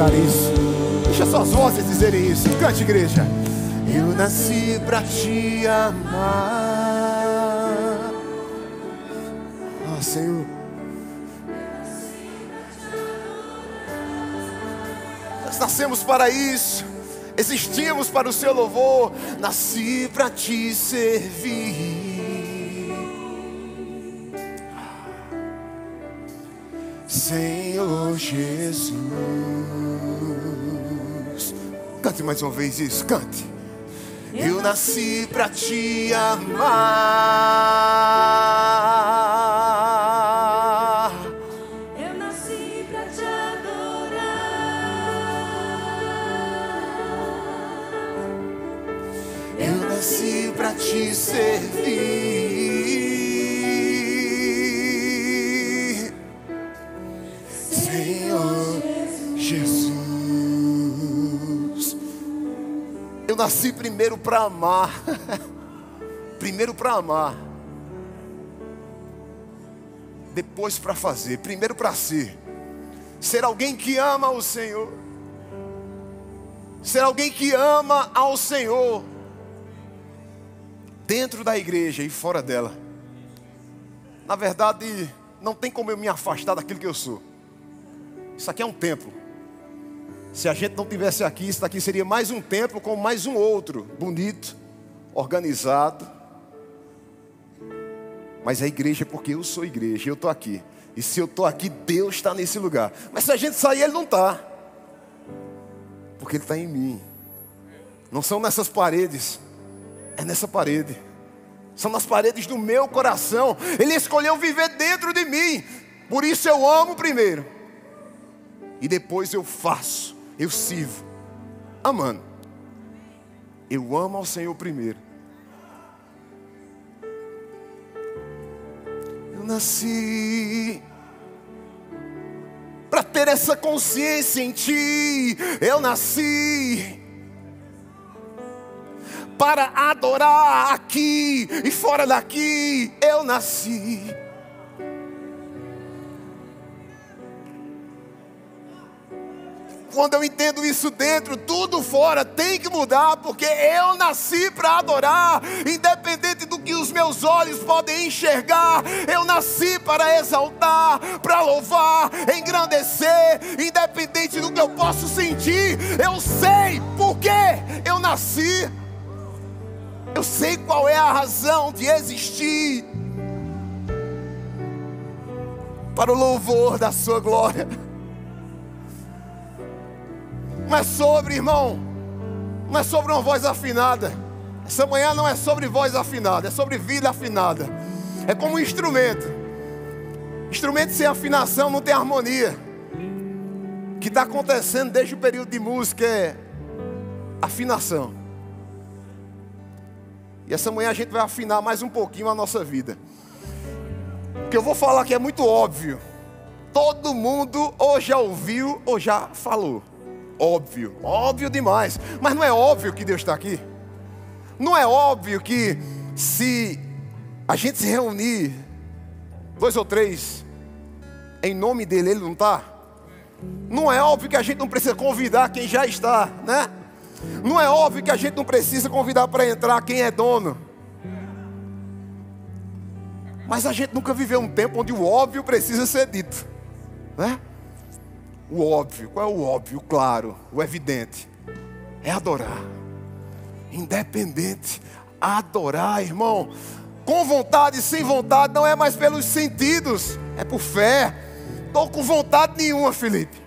cantarem isso. Deixa suas vozes dizerem isso. Cante, igreja. Eu nasci pra te amar. Ah, Senhor. Nós nascemos para isso. Existimos para o seu louvor. Nasci para te servir, Senhor Jesus. Cante mais uma vez isso, cante. Eu nasci para te amar. Eu nasci para te adorar. Eu nasci para te servir, Senhor Jesus. Eu nasci primeiro para amar. Primeiro para amar, depois para fazer. Primeiro para ser alguém que ama o Senhor, ser alguém que ama ao Senhor, dentro da igreja e fora dela. Na verdade, não tem como eu me afastar daquilo que eu sou. Isso aqui é um templo. Se a gente não tivesse aqui, isso daqui seria mais um templo com mais um outro, bonito, organizado. Mas a igreja é porque eu sou igreja, eu estou aqui. E se eu estou aqui, Deus está nesse lugar. Mas se a gente sair, Ele não está. Porque Ele está em mim. Não são nessas paredes, é nessa parede. São nas paredes do meu coração. Ele escolheu viver dentro de mim. Por isso eu amo primeiro. E depois eu faço, eu sirvo, amando. Eu amo ao Senhor primeiro. Eu nasci para ter essa consciência em Ti. Eu nasci para adorar aqui e fora daqui. Eu nasci. Quando eu entendo isso dentro, tudo fora tem que mudar, porque eu nasci para adorar, independente do que os meus olhos podem enxergar. Eu nasci para exaltar, para louvar, engrandecer, independente do que eu posso sentir. Eu sei por que eu nasci. Eu sei qual é a razão de existir, para o louvor da sua glória. Não é sobre, irmão, não é sobre uma voz afinada. Essa manhã não é sobre voz afinada, é sobre vida afinada. É como um instrumento. Instrumento sem afinação não tem harmonia. O que está acontecendo desde o período de música é afinação. E essa manhã a gente vai afinar mais um pouquinho a nossa vida. O que eu vou falar aqui é muito óbvio. Todo mundo ou já ouviu ou já falou. Óbvio, óbvio demais. Mas não é óbvio que Deus está aqui? Não é óbvio que se a gente se reunir 2 ou 3 em nome dele, ele não está? Não é óbvio que a gente não precisa convidar quem já está, né? Não é óbvio que a gente não precisa convidar para entrar quem é dono. Mas a gente nunca viveu um tempo onde o óbvio precisa ser dito, né? O óbvio, qual é o óbvio? O claro, o evidente. É adorar. Independente. Adorar, irmão. Com vontade, sem vontade, não é mais pelos sentidos. É por fé. Estou com vontade nenhuma, Felipe.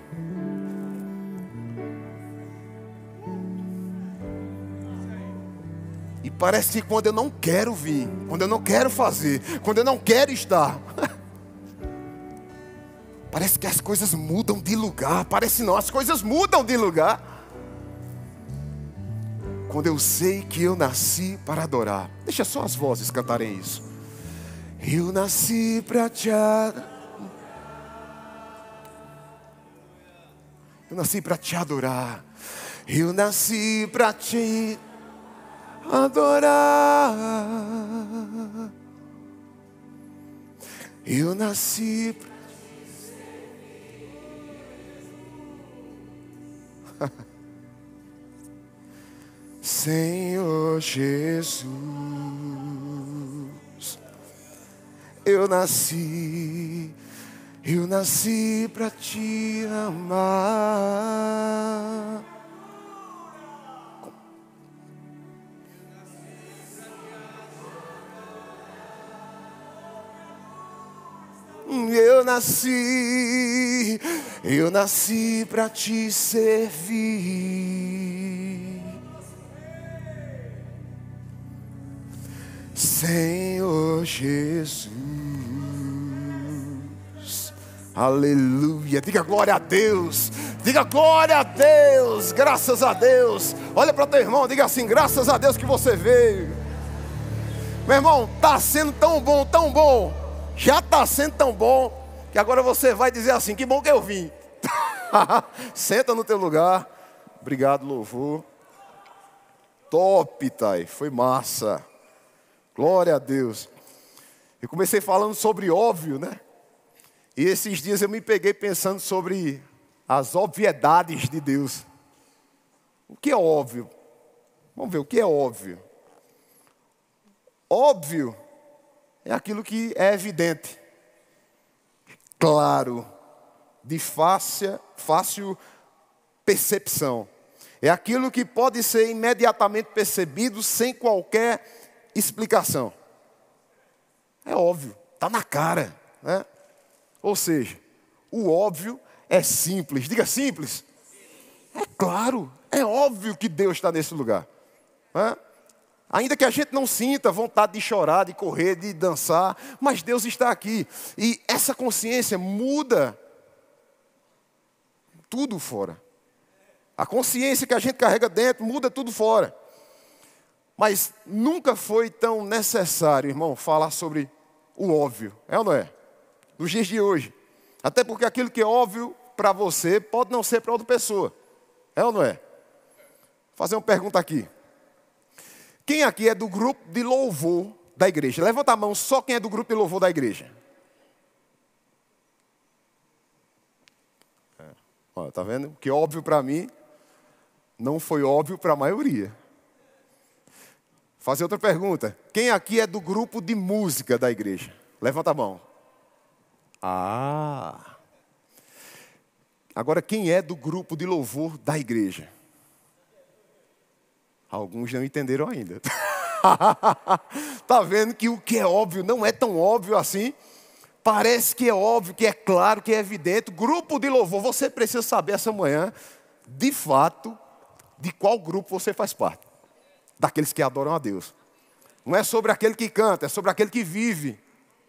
E parece que quando eu não quero vir, quando eu não quero fazer, quando eu não quero estar... Parece que as coisas mudam de lugar. Parece não, as coisas mudam de lugar. Quando eu sei que eu nasci para adorar. Deixa só as vozes cantarem isso. Eu nasci para te adorar. Eu nasci para te adorar. Eu nasci para te adorar. Eu nasci para... Senhor Jesus, eu nasci pra te amar. Eu nasci pra te servir. Senhor Jesus, aleluia. Diga glória a Deus. Diga glória a Deus. Graças a Deus. Olha para o teu irmão, diga assim: graças a Deus que você veio. Meu irmão, está sendo tão bom, tão bom. Já está sendo tão bom que agora você vai dizer assim: que bom que eu vim. Senta no teu lugar. Obrigado, louvor. Top, Thay. Foi massa. Glória a Deus. Eu comecei falando sobre óbvio, né? E esses dias eu me peguei pensando sobre as obviedades de Deus. O que é óbvio? Vamos ver, o que é óbvio? Óbvio é aquilo que é evidente, claro, de fácil percepção. É aquilo que pode ser imediatamente percebido sem qualquer explicação. É óbvio, está na cara, né? Ou seja, o óbvio é simples. Diga simples. É claro, é óbvio que Deus está nesse lugar, né? Ainda que a gente não sinta vontade de chorar, de correr, de dançar, mas Deus está aqui. E essa consciência muda tudo fora. A consciência que a gente carrega dentro muda tudo fora. Mas nunca foi tão necessário, irmão, falar sobre o óbvio. É ou não é? Nos dias de hoje. Até porque aquilo que é óbvio para você pode não ser para outra pessoa. É ou não é? Vou fazer uma pergunta aqui. Quem aqui é do grupo de louvor da igreja? Levanta a mão só quem é do grupo de louvor da igreja. Olha, tá vendo? O que é óbvio para mim não foi óbvio para a maioria. Fazer outra pergunta. Quem aqui é do grupo de música da igreja? Levanta a mão. Agora, quem é do grupo de louvor da igreja? Alguns não entenderam ainda. Tá vendo que o que é óbvio não é tão óbvio assim? Parece que é óbvio, que é claro, que é evidente. Grupo de louvor, você precisa saber essa manhã, de fato, de qual grupo você faz parte. Daqueles que adoram a Deus. Não é sobre aquele que canta, é sobre aquele que vive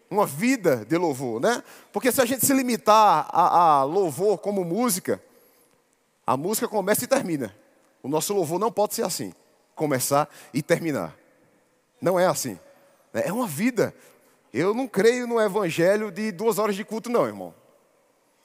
uma vida de louvor, né? Porque se a gente se limitar a louvor como música, a música começa e termina. O nosso louvor não pode ser assim. Começar e terminar. Não é assim. É uma vida. Eu não creio no evangelho de 2 horas de culto, não, irmão.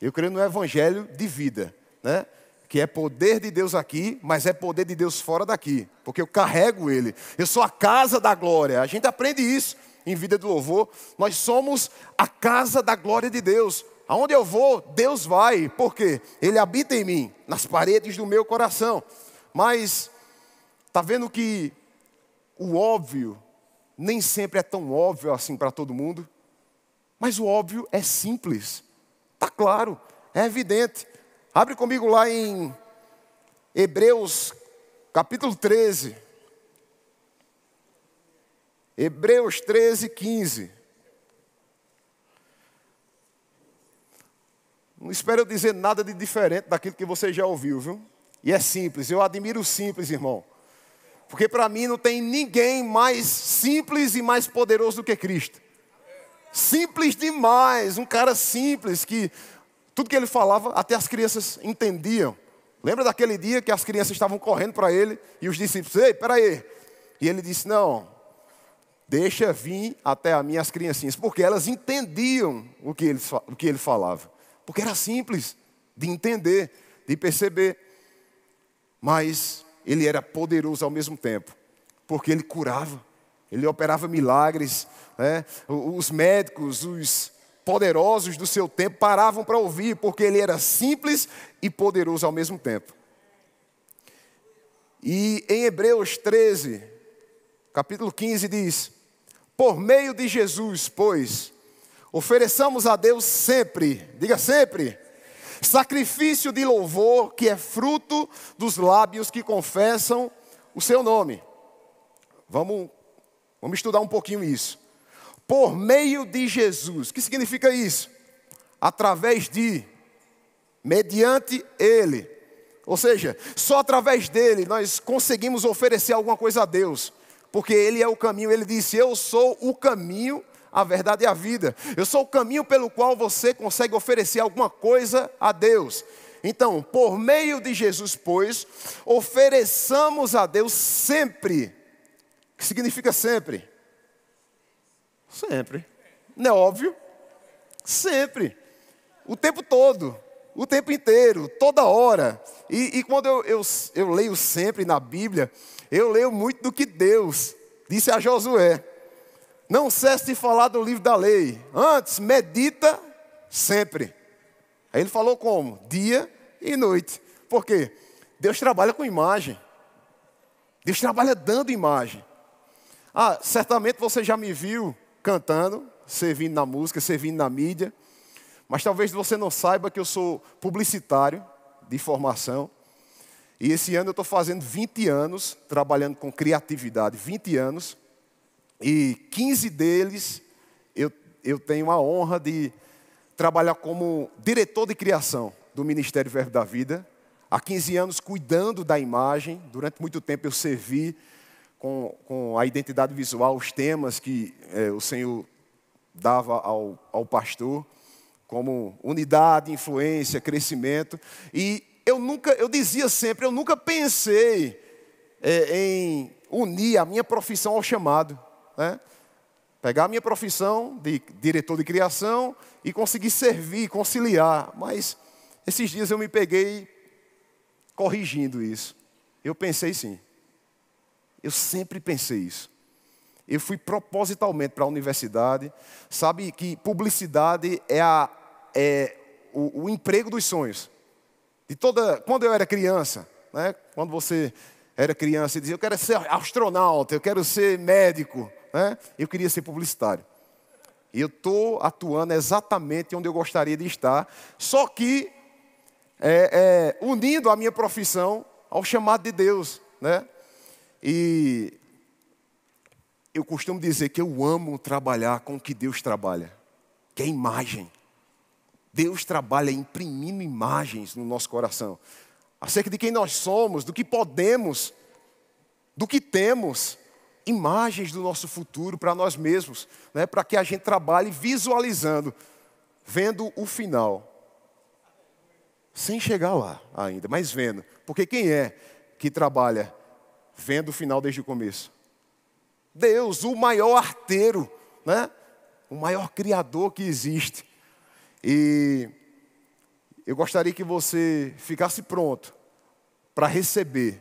Eu creio no evangelho de vida, né? Que é poder de Deus aqui, mas é poder de Deus fora daqui. Porque eu carrego Ele. Eu sou a casa da glória. A gente aprende isso em vida de louvor. Nós somos a casa da glória de Deus. Aonde eu vou, Deus vai. Por quê? Ele habita em mim, nas paredes do meu coração. Mas está vendo que o óbvio nem sempre é tão óbvio assim para todo mundo? Mas o óbvio é simples. Está claro, é evidente. Abre comigo lá em Hebreus capítulo 13. Hebreus 13, 15. Não espero eu dizer nada de diferente daquilo que você já ouviu, viu? E é simples, eu admiro o simples, irmão. Porque para mim não tem ninguém mais simples e mais poderoso do que Cristo. Simples demais, um cara simples que tudo que ele falava, até as crianças entendiam. Lembra daquele dia que as crianças estavam correndo para ele e os discípulos, ei, peraí. E ele disse, não, deixa vir até a mim as criancinhas, porque elas entendiam o que ele falava. Porque era simples de entender, de perceber. Mas ele era poderoso ao mesmo tempo, porque ele curava, ele operava milagres, né? Os médicos, os poderosos do seu tempo paravam para ouvir, porque ele era simples e poderoso ao mesmo tempo. E em Hebreus 13, capítulo 15 diz: por meio de Jesus, pois, ofereçamos a Deus sempre, diga sempre, sacrifício de louvor que é fruto dos lábios que confessam o seu nome. Vamos estudar um pouquinho isso. Por meio de Jesus, o que significa isso? Através de, mediante Ele. Ou seja, só através dele nós conseguimos oferecer alguma coisa a Deus. Porque Ele é o caminho. Ele disse: eu sou o caminho, a verdade e a vida. Eu sou o caminho pelo qual você consegue oferecer alguma coisa a Deus. Então, por meio de Jesus, pois, ofereçamos a Deus sempre. O que significa sempre? Sempre. Não é óbvio? Sempre. O tempo todo. O tempo inteiro, toda hora. E quando eu leio sempre na Bíblia, eu leio muito do que Deus disse a Josué. Não cesse de falar do livro da lei. Antes, medita sempre. Aí ele falou como? Dia e noite. Por quê? Deus trabalha com imagem. Deus trabalha dando imagem. Certamente você já me viu cantando, servindo na música, servindo na mídia. Mas talvez você não saiba que eu sou publicitário de formação. E esse ano eu estou fazendo 20 anos, trabalhando com criatividade, 20 anos. E 15 deles eu tenho a honra de trabalhar como diretor de criação do Ministério Verbo da Vida. Há 15 anos cuidando da imagem. Durante muito tempo eu servi com a identidade visual, os temas que o Senhor dava ao pastor. Como unidade, influência, crescimento. E eu dizia sempre, eu nunca pensei em unir a minha profissão ao chamado. Né? Pegar a minha profissão de diretor de criação e conseguir servir, conciliar. Mas esses dias eu me peguei corrigindo isso. Eu pensei sim. Eu sempre pensei isso. Eu fui propositalmente para a universidade. Sabe que publicidade é o emprego dos sonhos. Quando eu era criança, né? Quando você era criança e dizia: eu quero ser astronauta, eu quero ser médico, né? Eu queria ser publicitário. E eu estou atuando exatamente onde eu gostaria de estar, só que unindo a minha profissão ao chamado de Deus, né? E eu costumo dizer que eu amo trabalhar com o que Deus trabalha, que é imagem. Deus trabalha imprimindo imagens no nosso coração, acerca de quem nós somos, do que podemos, do que temos, imagens do nosso futuro para nós mesmos, né? Para que a gente trabalhe visualizando, vendo o final, sem chegar lá ainda, mas vendo, porque quem é que trabalha vendo o final desde o começo? Deus, o maior arteiro, né? O maior criador que existe. E eu gostaria que você ficasse pronto para receber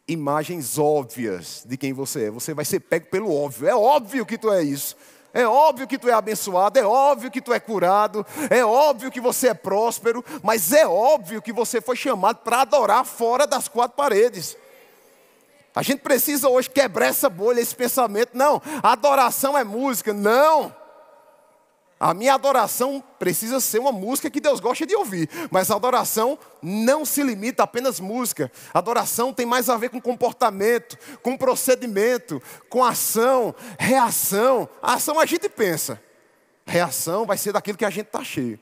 imagens óbvias de quem você é. Você vai ser pego pelo óbvio. É óbvio que tu é isso. É óbvio que tu é abençoado. É óbvio que tu é curado. É óbvio que você é próspero. Mas é óbvio que você foi chamado para adorar fora das quatro paredes. A gente precisa hoje quebrar essa bolha, esse pensamento. Não, adoração é música. Não. A minha adoração precisa ser uma música que Deus gosta de ouvir. Mas a adoração não se limita a apenas música. A adoração tem mais a ver com comportamento, com procedimento, com ação, reação. A ação a gente pensa. Reação vai ser daquilo que a gente está cheio.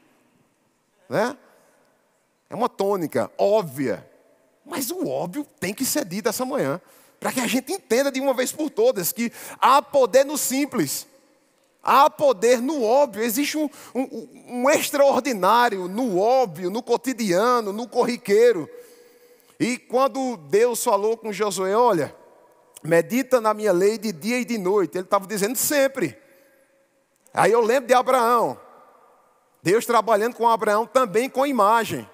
Né? É uma tônica óbvia. Mas o óbvio tem que ser dito essa manhã. Para que a gente entenda de uma vez por todas que há poder no simples. Há poder no óbvio, existe um extraordinário no óbvio, no cotidiano, no corriqueiro. E quando Deus falou com Josué: olha, medita na minha lei de dia e de noite, ele estava dizendo sempre. Aí eu lembro de Abraão, Deus trabalhando com Abraão também com imagem.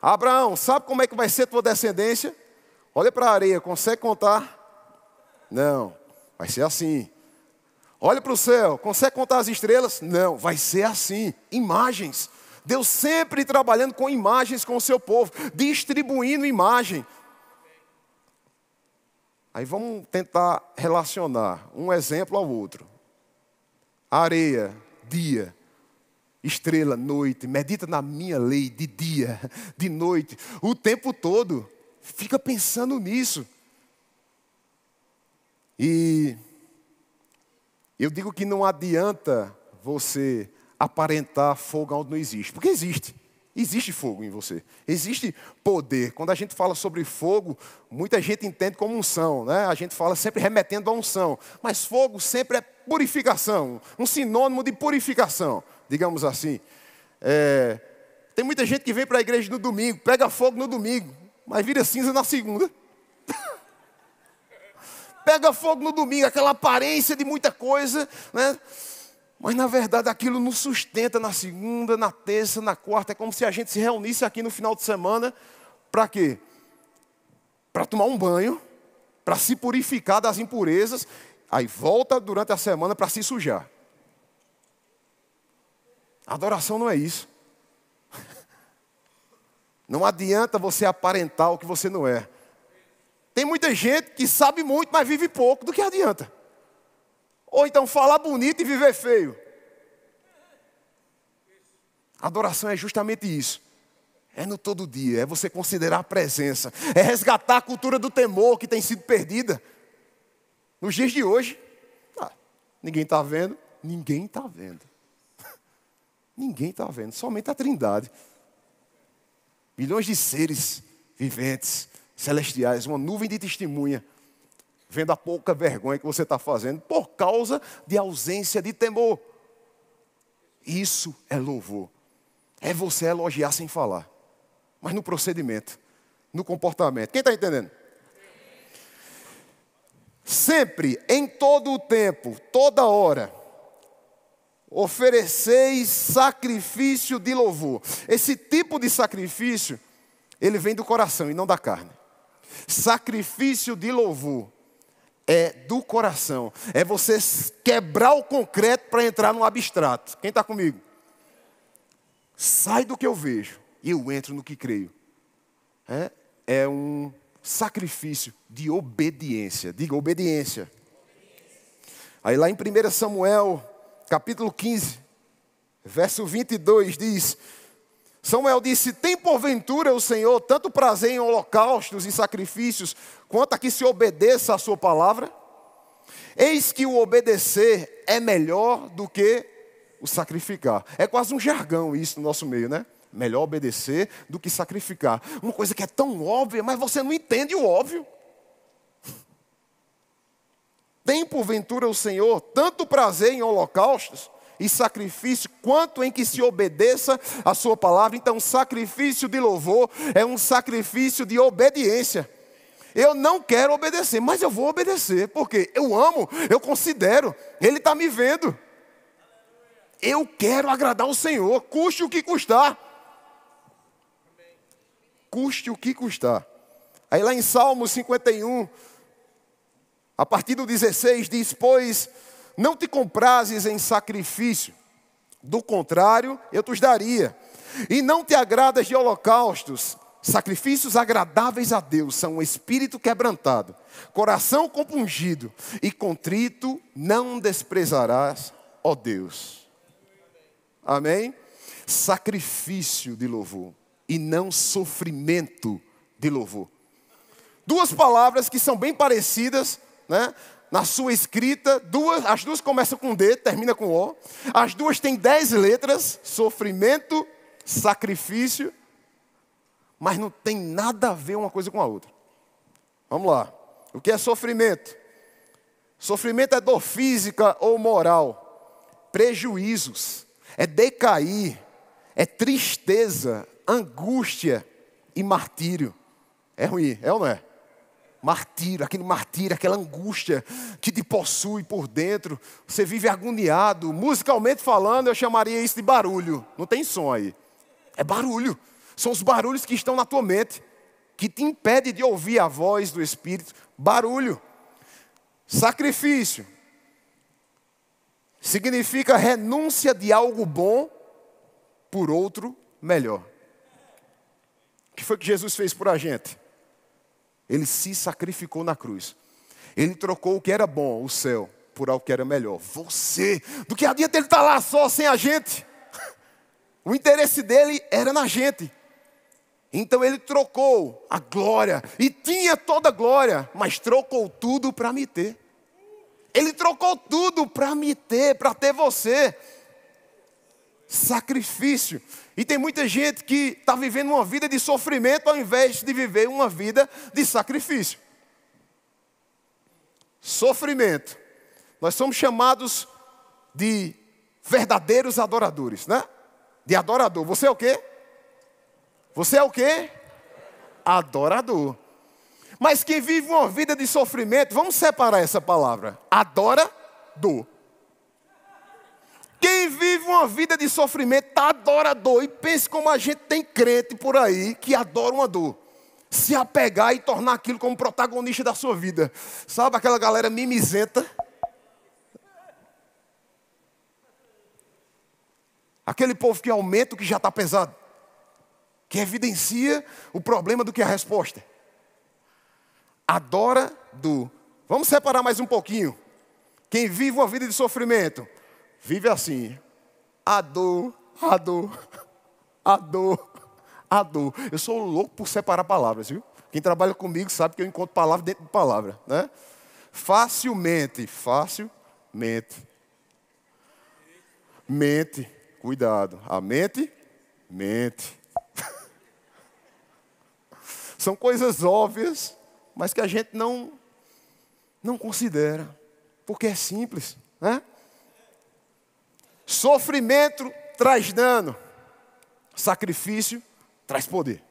Abraão, sabe como é que vai ser tua descendência? Olha para a areia, consegue contar? Não, vai ser assim. Olha para o céu, consegue contar as estrelas? Não, vai ser assim, imagens. Deus sempre trabalhando com imagens com o seu povo, distribuindo imagem. Aí vamos tentar relacionar um exemplo ao outro. Areia, dia. Estrela, noite. Medita na minha lei de dia, de noite. O tempo todo. Fica pensando nisso. E eu digo que não adianta você aparentar fogo onde não existe. Porque existe. Existe fogo em você. Existe poder. Quando a gente fala sobre fogo, muita gente entende como unção, né? A gente fala sempre remetendo a unção. Mas fogo sempre é purificação. Um sinônimo de purificação, digamos assim. Tem muita gente que vem para a igreja no domingo, pega fogo no domingo, mas vira cinza na segunda. Pega fogo no domingo, aquela aparência de muita coisa, né? Mas, na verdade, aquilo nos sustenta na segunda, na terça, na quarta. É como se a gente se reunisse aqui no final de semana. Para quê? Para tomar um banho, para se purificar das impurezas. Aí volta durante a semana para se sujar. Adoração não é isso. Não adianta você aparentar o que você não é. Tem muita gente que sabe muito, mas vive pouco. Do que adianta? Ou então falar bonito e viver feio. Adoração é justamente isso. É no todo dia, é você considerar a presença. É resgatar a cultura do temor que tem sido perdida. Nos dias de hoje, ninguém está vendo. Ninguém está vendo. Ninguém está vendo, somente a Trindade. Milhões de seres viventes, celestiais, uma nuvem de testemunha. Vendo a pouca vergonha que você está fazendo por causa de ausência de temor. Isso é louvor. É você elogiar sem falar. Mas no procedimento, no comportamento. Quem está entendendo? Sempre, em todo o tempo, toda hora, ofereceis sacrifício de louvor. Esse tipo de sacrifício, ele vem do coração e não da carne. Sacrifício de louvor. É do coração. É você quebrar o concreto para entrar no abstrato. Quem está comigo? Sai do que eu vejo e eu entro no que creio. É um sacrifício de obediência. Diga obediência. Aí lá em 1 Samuel, capítulo 15, verso 22 diz... Samuel disse, tem porventura o Senhor tanto prazer em holocaustos e sacrifícios, quanto a que se obedeça a sua palavra? Eis que o obedecer é melhor do que o sacrificar. É quase um jargão isso no nosso meio, né? Melhor obedecer do que sacrificar. Uma coisa que é tão óbvia, mas você não entende o óbvio. Tem porventura o Senhor tanto prazer em holocaustos e sacrifício, quanto em que se obedeça a sua palavra. Então, sacrifício de louvor é um sacrifício de obediência. Eu não quero obedecer, mas eu vou obedecer, porque eu amo, eu considero, Ele está me vendo. Eu quero agradar o Senhor, custe o que custar. Custe o que custar. Aí lá em Salmo 51, a partir do 16, diz, pois... não te comprases em sacrifício, do contrário, eu te os daria. E não te agradas de holocaustos, sacrifícios agradáveis a Deus, são um espírito quebrantado, coração compungido e contrito, não desprezarás, ó Deus. Amém? Sacrifício de louvor e não sofrimento de louvor. Duas palavras que são bem parecidas, né? Na sua escrita, as duas começam com D, terminam com O. As duas têm 10 letras, sofrimento, sacrifício, mas não tem nada a ver uma coisa com a outra. Vamos lá. O que é sofrimento? Sofrimento é dor física ou moral, prejuízos, é decair, é tristeza, angústia e martírio. É ruim, é ou não é? Martírio, aquela angústia que te possui por dentro. Você vive agoniado. Musicalmente falando, eu chamaria isso de barulho. Não tem som aí. É barulho. São os barulhos que estão na tua mente, que te impede de ouvir a voz do Espírito. Barulho. Sacrifício significa renúncia de algo bom por outro melhor. O que foi que Jesus fez por a gente? Ele se sacrificou na cruz. Ele trocou o que era bom, o céu, por algo que era melhor. Você, do que adianta ele estar lá só sem a gente? O interesse dele era na gente. Então ele trocou a glória, e tinha toda a glória, mas trocou tudo para me ter. Ele trocou tudo para me ter, para ter você. Sacrifício. E tem muita gente que está vivendo uma vida de sofrimento ao invés de viver uma vida de sacrifício. Sofrimento. Nós somos chamados de verdadeiros adoradores, né? De adorador. Você é o quê? Você é o quê? Adorador. Mas quem vive uma vida de sofrimento, vamos separar essa palavra. Adorador. Quem vive uma vida de sofrimento está adorador. E pense como a gente tem crente por aí que adora uma dor. Se apegar e tornar aquilo como protagonista da sua vida. Sabe aquela galera mimizenta? Aquele povo que aumenta o que já está pesado. Que evidencia o problema do que a resposta. Adorador. Vamos separar mais um pouquinho. Quem vive uma vida de sofrimento, vive assim. Ador. Eu sou louco por separar palavras, viu? Quem trabalha comigo sabe que eu encontro palavra dentro de palavra, né? Facilmente. Mente. Cuidado. A mente. São coisas óbvias, mas que a gente não considera, porque é simples, né? Sofrimento traz dano, sacrifício traz poder.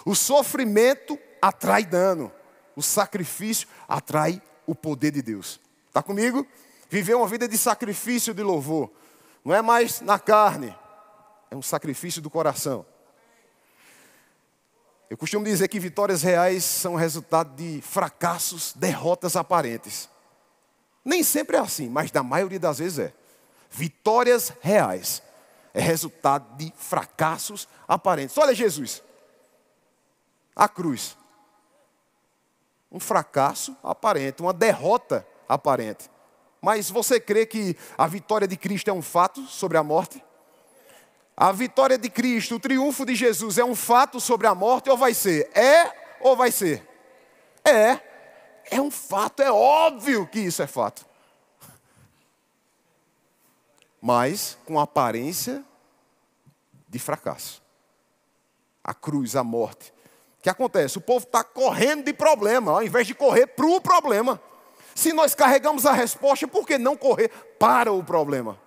O sofrimento atrai dano, o sacrifício atrai o poder de Deus. Está comigo? Viver uma vida de sacrifício de louvor, não é mais na carne, é um sacrifício do coração. Eu costumo dizer que vitórias reais são resultado de fracassos, derrotas aparentes. Nem sempre é assim, mas na maioria das vezes é. Vitórias reais é resultado de fracassos aparentes. Olha Jesus, a cruz. Um fracasso aparente, uma derrota aparente. Mas você crê que a vitória de Cristo é um fato sobre a morte? A vitória de Cristo, o triunfo de Jesus é um fato sobre a morte ou vai ser? É ou vai ser? É um fato, é óbvio que isso é fato. Mas com aparência de fracasso. A cruz, a morte. O que acontece? O povo está correndo de problema, ao invés de correr para o problema. Se nós carregamos a resposta, por que não correr para o problema?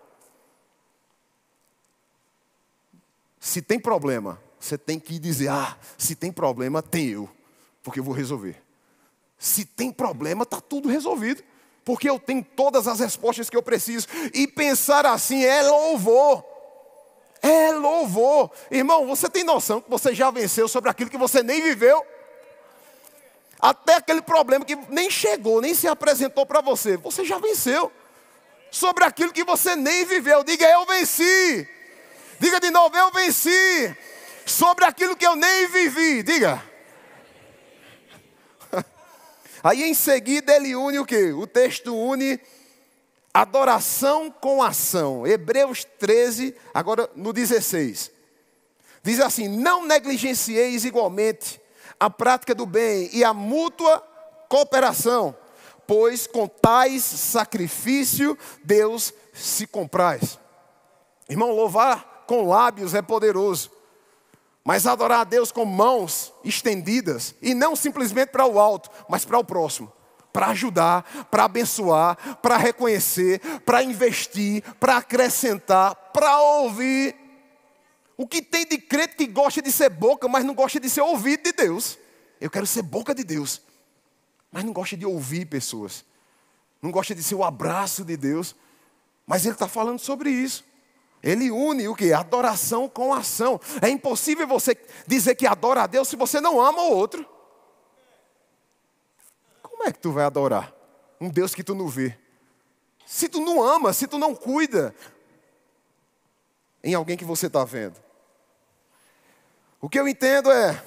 Se tem problema, você tem que dizer, se tem problema, tem eu, porque eu vou resolver. Se tem problema, está tudo resolvido, porque eu tenho todas as respostas que eu preciso. E pensar assim é louvor. É louvor. Irmão, você tem noção que você já venceu sobre aquilo que você nem viveu? Até aquele problema que nem chegou, nem se apresentou para você. Você já venceu sobre aquilo que você nem viveu. Diga, eu venci. Diga de novo, eu venci sobre aquilo que eu nem vivi. Diga. Aí em seguida ele une o quê? O texto une adoração com ação. Hebreus 13, agora no 16. Diz assim, não negligencieis igualmente a prática do bem e a mútua cooperação, pois com tais sacrifício Deus se compraz. Irmão, louvar com lábios é poderoso, mas adorar a Deus com mãos estendidas, e não simplesmente para o alto, mas para o próximo, para ajudar, para abençoar, para reconhecer, para investir, para acrescentar, para ouvir. O que tem de crente que gosta de ser boca, mas não gosta de ser ouvido de Deus? Eu quero ser boca de Deus, mas não gosta de ouvir pessoas, não gosta de ser o abraço de Deus, mas ele está falando sobre isso. Ele une o quê? Adoração com ação. É impossível você dizer que adora a Deus se você não ama o outro. Como é que tu vai adorar um Deus que tu não vê? Se tu não ama, se tu não cuida em alguém que você está vendo. O que eu entendo é,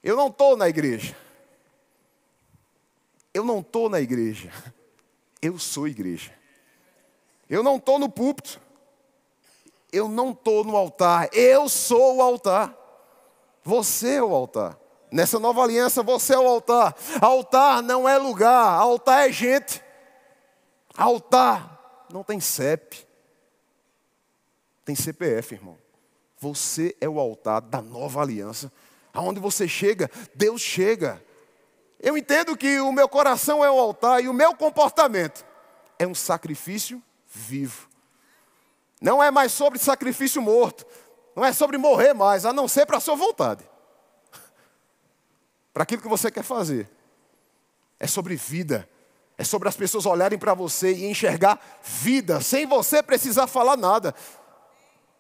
eu não estou na igreja, eu não estou na igreja, eu sou igreja. Eu não estou no púlpito, eu não estou no altar, eu sou o altar. Você é o altar. Nessa nova aliança, você é o altar. Altar não é lugar, altar é gente. Altar não tem CEP, tem CPF, irmão. Você é o altar da nova aliança. Aonde você chega, Deus chega. Eu entendo que o meu coração é o altar e o meu comportamento é um sacrifício vivo. Não é mais sobre sacrifício morto. Não é sobre morrer mais, a não ser para a sua vontade. Para aquilo que você quer fazer. É sobre vida. É sobre as pessoas olharem para você e enxergar vida, sem você precisar falar nada.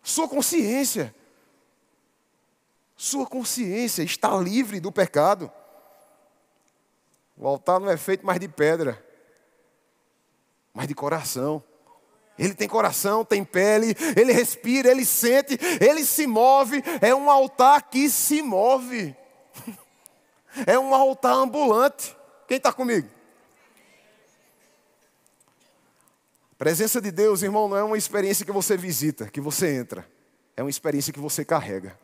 Sua consciência está livre do pecado. O altar não é feito mais de pedra, mas de coração. Ele tem coração, tem pele, ele respira, ele sente, ele se move. É um altar que se move. É um altar ambulante. Quem está comigo? A presença de Deus, irmão, não é uma experiência que você visita, que você entra. É uma experiência que você carrega.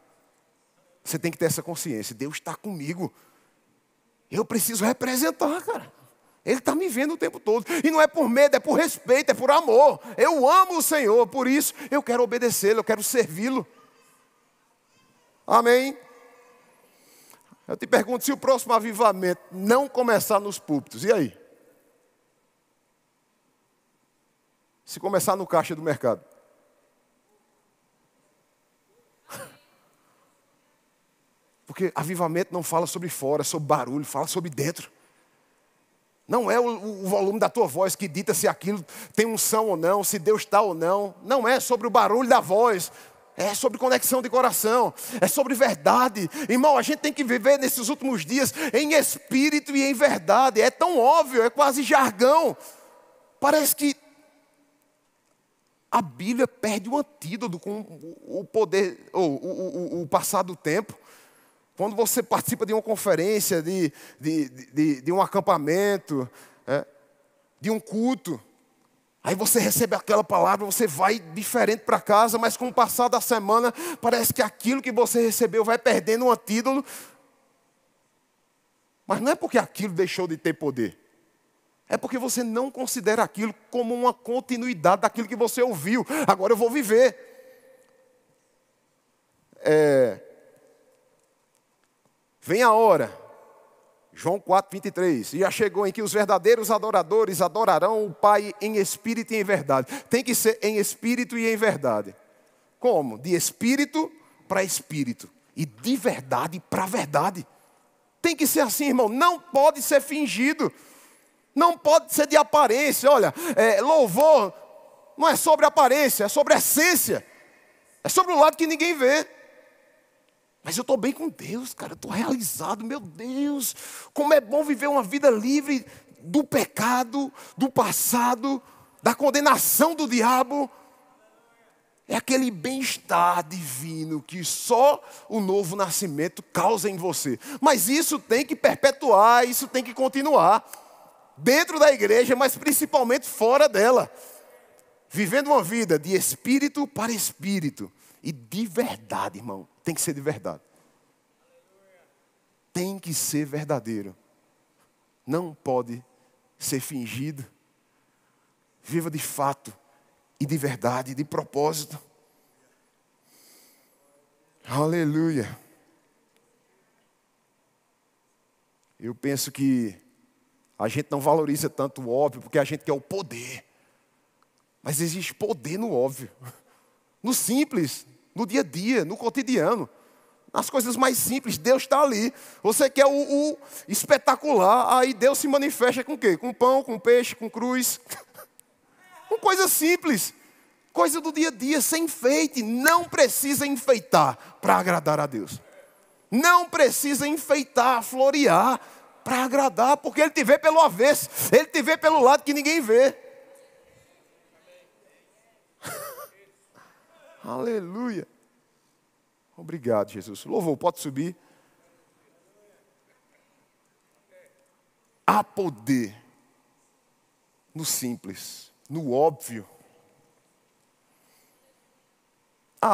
Você tem que ter essa consciência. Deus está comigo. Eu preciso representar, cara. Ele está me vendo o tempo todo. E não é por medo, é por respeito, é por amor. Eu amo o Senhor, por isso eu quero obedecê-lo, eu quero servi-lo. Amém? Eu te pergunto, se o próximo avivamento não começar nos púlpitos, e aí? Se começar no caixa do mercado? Porque avivamento não fala sobre fora, sobre barulho, fala sobre dentro. Não é o volume da tua voz que dita se aquilo tem unção ou não, se Deus está ou não. Não é sobre o barulho da voz. É sobre conexão de coração. É sobre verdade. Irmão, a gente tem que viver nesses últimos dias em espírito e em verdade. É tão óbvio, é quase jargão. Parece que a Bíblia perde o antídoto com o poder, ou o passar do tempo. Quando você participa de uma conferência, de um acampamento, de um culto, aí você recebe aquela palavra, você vai diferente para casa, mas com o passar da semana, parece que aquilo que você recebeu vai perdendo um antídoto. Mas não é porque aquilo deixou de ter poder. É porque você não considera aquilo como uma continuidade daquilo que você ouviu. Agora eu vou viver. Vem a hora, João 4:23, e já chegou em que os verdadeiros adoradores adorarão o Pai em espírito e em verdade. Tem que ser em espírito e em verdade. Como? De espírito para espírito e de verdade para verdade. Tem que ser assim, irmão, não pode ser fingido, não pode ser de aparência. Olha, louvor não é sobre aparência, é sobre essência, é sobre o lado que ninguém vê. Mas eu estou bem com Deus, cara, eu estou realizado, meu Deus. Como é bom viver uma vida livre do pecado, do passado, da condenação do diabo. É aquele bem-estar divino que só o novo nascimento causa em você. Mas isso tem que perpetuar, isso tem que continuar. Dentro da igreja, mas principalmente fora dela. Vivendo uma vida de espírito para espírito. E de verdade, irmão. Tem que ser de verdade. Tem que ser verdadeiro. Não pode ser fingido. Viva de fato e de verdade, de propósito. Aleluia. Eu penso que a gente não valoriza tanto o óbvio, porque a gente quer o poder. Mas existe poder no óbvio. No simples, no dia a dia, no cotidiano. Nas coisas mais simples, Deus está ali. Você quer o espetacular, aí Deus se manifesta com o quê? Com pão, com peixe, com cruz. Com coisa simples. Coisa do dia a dia, sem enfeite. Não precisa enfeitar para agradar a Deus. Não precisa enfeitar, florear para agradar, porque Ele te vê pelo avesso. Ele te vê pelo lado que ninguém vê. Aleluia. Obrigado, Jesus. Louvor, pode subir. há poder no simples, no óbvio.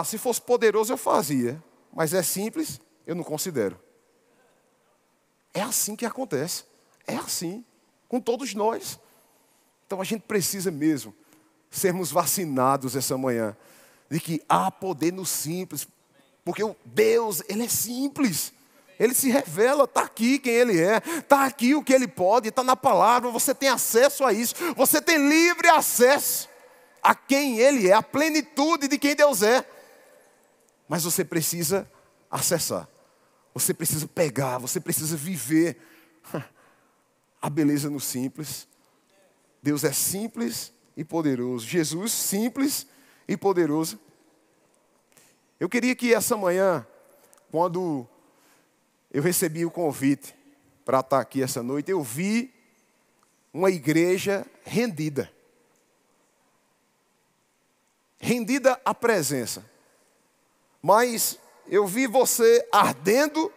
Se fosse poderoso eu fazia, mas é simples, eu não considero. É assim que acontece. É assim, com todos nós. Então a gente precisa mesmo sermos vacinados essa manhã, de que há poder no simples, porque o Deus, Ele é simples. Ele se revela, está aqui quem Ele é, está aqui o que Ele pode, está na palavra, você tem acesso a isso, você tem livre acesso a quem Ele é, a plenitude de quem Deus é. Mas você precisa acessar, você precisa pegar, você precisa viver a beleza no simples. Deus é simples e poderoso, Jesus simples e poderoso. Eu queria que essa manhã, quando eu recebi o convite para estar aqui essa noite, eu vi uma igreja rendida. Rendida à presença. Mas eu vi você ardendo,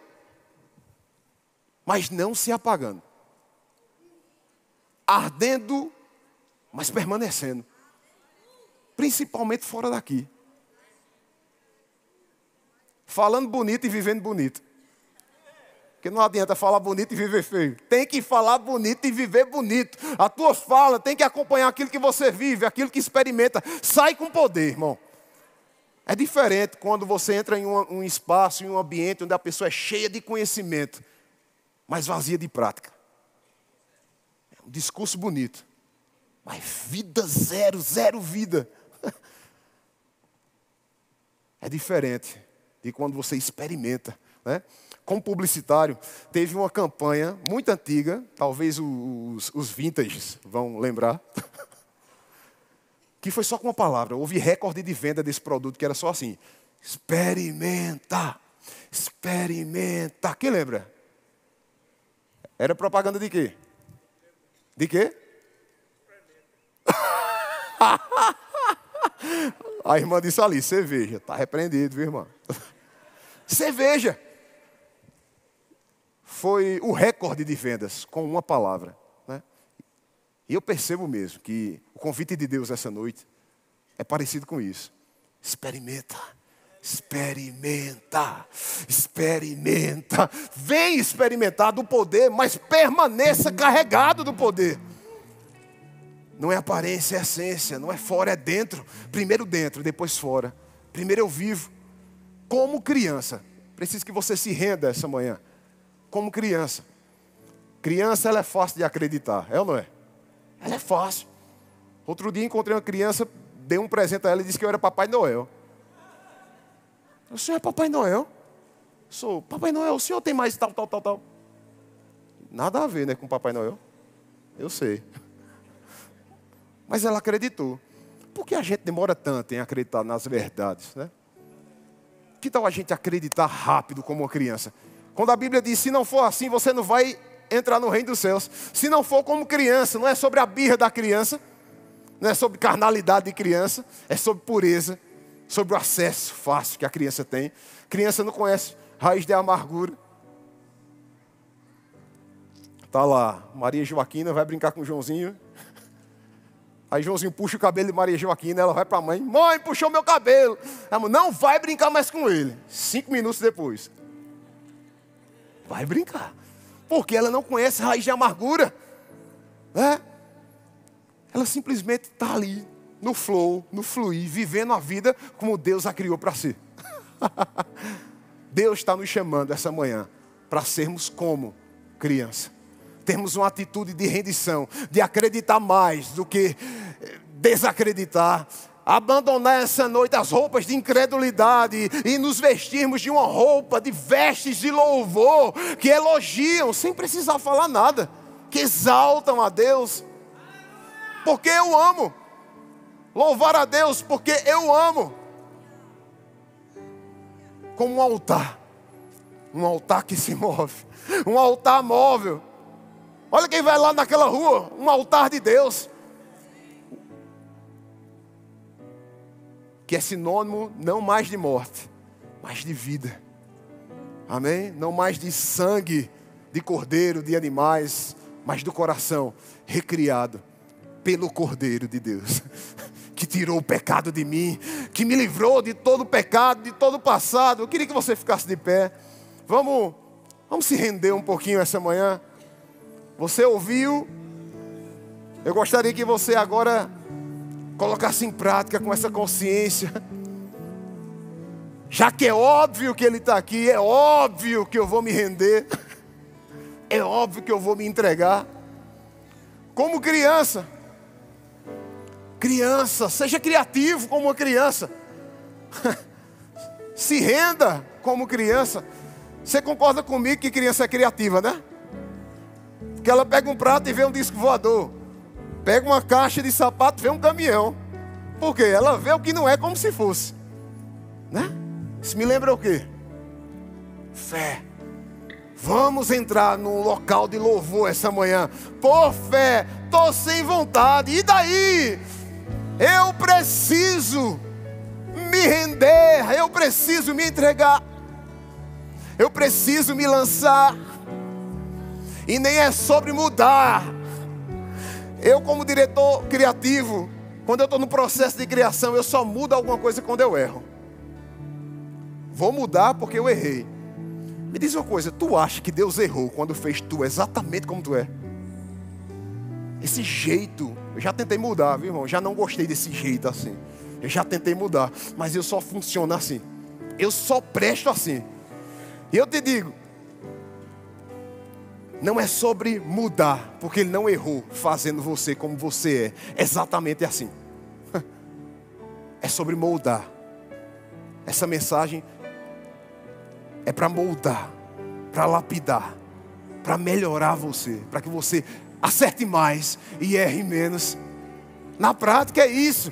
mas não se apagando. Ardendo, mas permanecendo. Principalmente fora daqui. Falando bonito e vivendo bonito. Porque não adianta falar bonito e viver feio. Tem que falar bonito e viver bonito. A tua fala tem que acompanhar aquilo que você vive, aquilo que experimenta. Sai com poder, irmão. É diferente quando você entra em um espaço, em um ambiente onde a pessoa é cheia de conhecimento, mas vazia de prática. É um discurso bonito, mas vida zero, zero vida. É diferente de quando você experimenta, né? Como publicitário, teve uma campanha muito antiga, talvez os vintages vão lembrar, que foi só com uma palavra. Houve recorde de venda desse produto que era só assim: experimenta, experimenta. Quem lembra? Era propaganda de quê? De quê? A irmã disse ali, cerveja. Está repreendido, viu, irmã? Cerveja. Foi o recorde de vendas com uma palavra, né? E eu percebo mesmo que o convite de Deus essa noite é parecido com isso. Experimenta, experimenta, experimenta. Vem experimentar do poder, mas permaneça carregado do poder. Não é aparência, é essência. Não é fora, é dentro. Primeiro dentro, depois fora. Primeiro eu vivo como criança. Preciso que você se renda essa manhã. Como criança. Criança, ela é fácil de acreditar, é ou não é? Ela é fácil. Outro dia encontrei uma criança, dei um presente a ela e disse que eu era Papai Noel. O senhor é Papai Noel? Sou Papai Noel, o senhor tem mais tal. Nada a ver, né, com Papai Noel. Eu sei. Mas ela acreditou. Por que a gente demora tanto em acreditar nas verdades, né? Que tal a gente acreditar rápido como uma criança? Quando a Bíblia diz, se não for assim, você não vai entrar no reino dos céus. Se não for como criança, não é sobre a birra da criança, não é sobre carnalidade de criança, é sobre pureza, sobre o acesso fácil que a criança tem. Criança não conhece raiz de amargura. Está lá, Maria Joaquina vai brincar com o Joãozinho. Aí Joãozinho puxa o cabelo de Maria Joaquina, ela vai para a mãe. Mãe, puxou meu cabelo. A mãe, não vai brincar mais com ele. 5 minutos depois. Vai brincar. Porque ela não conhece raiz de amargura. Né? Ela simplesmente está ali, no flow, no fluir, vivendo a vida como Deus a criou para ser. Deus está nos chamando essa manhã para sermos como criança. Termos uma atitude de rendição, de acreditar mais do que desacreditar. Abandonar essa noite as roupas de incredulidade e nos vestirmos de uma roupa, de vestes de louvor, que elogiam sem precisar falar nada, que exaltam a Deus, porque eu amo. Louvar a Deus porque eu amo. Como um altar que se move, um altar móvel. Olha quem vai lá naquela rua, um altar de Deus. Que é sinônimo não mais de morte, mas de vida. Amém? Não mais de sangue, de cordeiro, de animais, mas do coração recriado pelo Cordeiro de Deus, que tirou o pecado de mim, que me livrou de todo o pecado, de todo o passado. Eu queria que você ficasse de pé. Vamos se render um pouquinho essa manhã. Você ouviu? Eu gostaria que você agora colocasse em prática com essa consciência. Já que é óbvio que Ele está aqui, é óbvio que eu vou me render, é óbvio que eu vou me entregar. Como criança, seja criativo como uma criança. Se renda como criança. Você concorda comigo que criança é criativa, né? Porque ela pega um prato e vê um disco voador. Pega uma caixa de sapato e vê um caminhão. Por quê? Ela vê o que não é como se fosse, né? Isso me lembra o quê? Fé. Vamos entrar num local de louvor essa manhã. Por fé, estou sem vontade. E daí? Eu preciso me render. Eu preciso me entregar. Eu preciso me lançar. E nem é sobre mudar. Eu, como diretor criativo, quando eu estou no processo de criação, eu só mudo alguma coisa quando eu erro. Vou mudar porque eu errei. Me diz uma coisa, tu acha que Deus errou quando fez tu exatamente como tu é? Esse jeito, eu já tentei mudar, viu, irmão? Já não gostei desse jeito assim. Eu já tentei mudar, mas eu só funciono assim. Eu só presto assim. E eu te digo, não é sobre mudar, porque Ele não errou fazendo você como você é. Exatamente assim. É sobre moldar. Essa mensagem é para moldar, para lapidar, para melhorar você, para que você acerte mais e erre menos. Na prática é isso.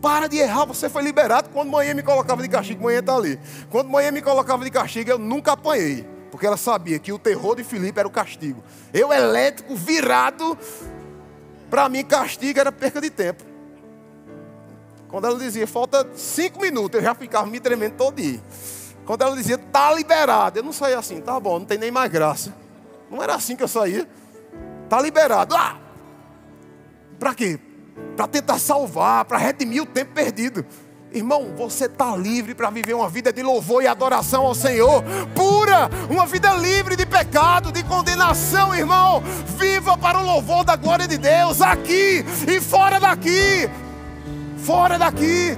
Para de errar, você foi liberado. Quando manhã me colocava de castigo, manhã está ali. Quando manhã me colocava de castigo, eu nunca apanhei, porque ela sabia que o terror de Filipe era o castigo. Eu elétrico, virado, para mim castigo era perca de tempo. Quando ela dizia, falta 5 minutos, eu já ficava me tremendo todo dia. Quando ela dizia, tá liberado, eu não saía assim, tá bom, não tem nem mais graça. Não era assim que eu saía. Tá liberado. Ah! Para quê? Para tentar salvar, para redimir o tempo perdido. Irmão, você está livre para viver uma vida de louvor e adoração ao Senhor. Pura, uma vida livre de pecado, de condenação, irmão. Viva para o louvor da glória de Deus, aqui e fora daqui. Fora daqui.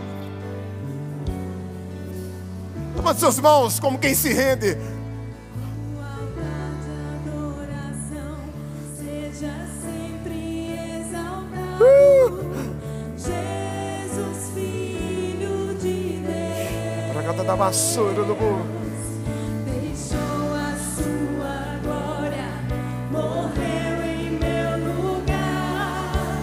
Toma seus mãos como quem se rende. Jesus, Filho de Deus, Para cá da vassoura do burro. deixou a sua glória, morreu em meu lugar.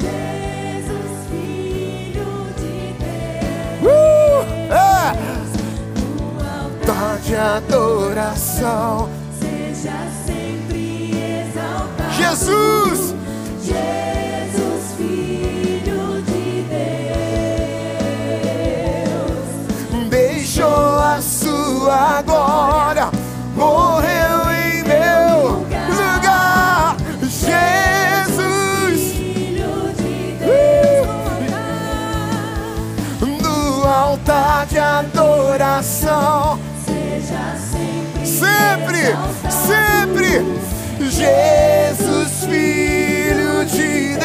Jesus, Filho de Deus, no altar De adoração. seja sempre exaltado. Jesus. Jesus, Filho de Deus, Deixou a sua glória, morreu em meu lugar. Jesus, Filho de Deus, no altar de adoração, seja sempre, sempre, exaltado. sempre. Jesus, Filho de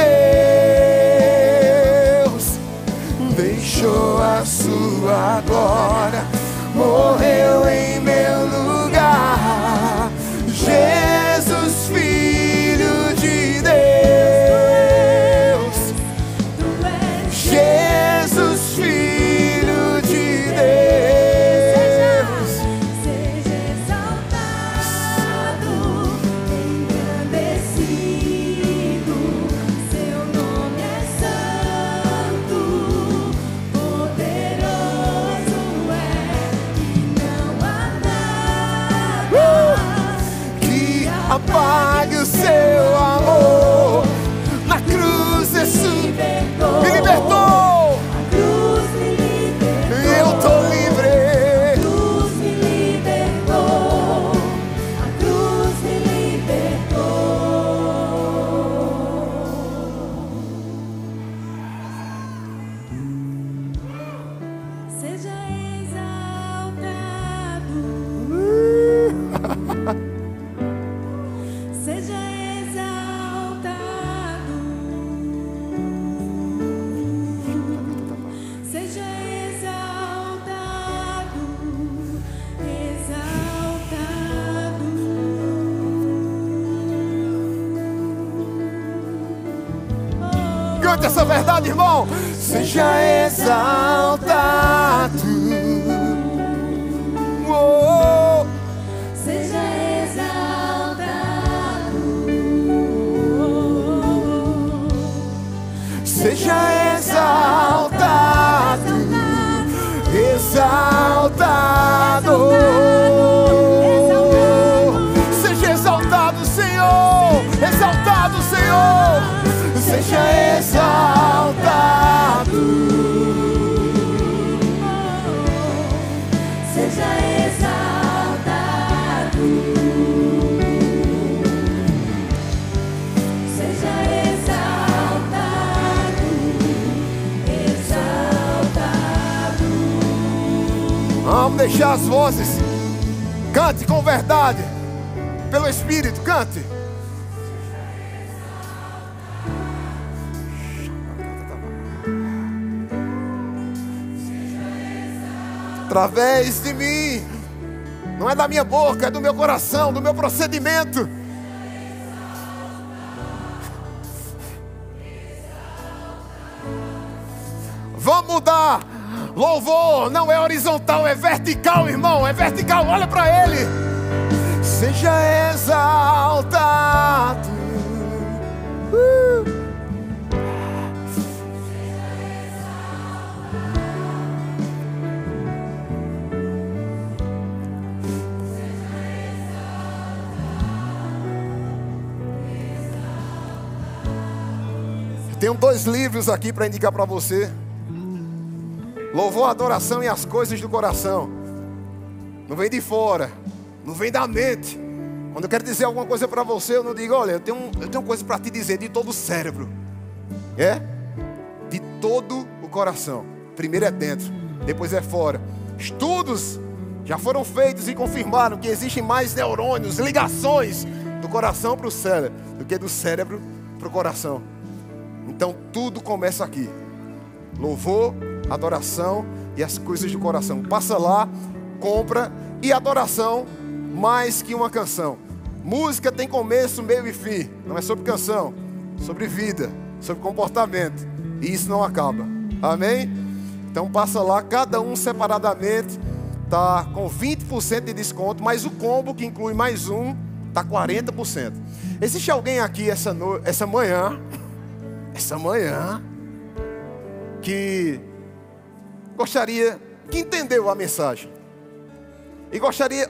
Deus, deixou a sua glória, morreu em meu lugar. Jesus, Filho de Deus, Tu és Jesus, Filho de Deus. seja exaltado, Cante essa verdade, irmão. Seja exaltado. Oh. Seja exaltado. Seja exaltado. Exaltado. Seja exaltado, Senhor. Exaltado, Senhor. Seja exaltado. Seja exaltado. Seja exaltado. Exaltado. Vamos deixar as vozes. Cante com verdade. Pelo Espírito, cante. Através de mim. Não é da minha boca, é do meu coração, do meu procedimento. Vamos mudar. Louvor não é horizontal, é vertical, irmão. É vertical, olha para ele. Seja exaltado. Tenho 2 livros aqui para indicar para você. Louvor, adoração e as coisas do coração. Não vem de fora, não vem da mente. Quando eu quero dizer alguma coisa para você, eu não digo, olha, eu tenho coisa para te dizer de todo o cérebro. De todo o coração. Primeiro é dentro, depois é fora. Estudos já foram feitos e confirmaram que existem mais neurônios, ligações do coração para o cérebro do que do cérebro para o coração. Então tudo começa aqui. Louvor, adoração e as coisas do coração. Passa lá, compra. E adoração, mais que uma canção. Música tem começo, meio e fim. Não é sobre canção, sobre vida, sobre comportamento. E isso não acaba. Amém? Então passa lá, cada um separadamente está com 20% de desconto. Mas o combo, que inclui mais um, está 40%. Existe alguém aqui essa manhã que gostaria, que entendeu a mensagem e gostaria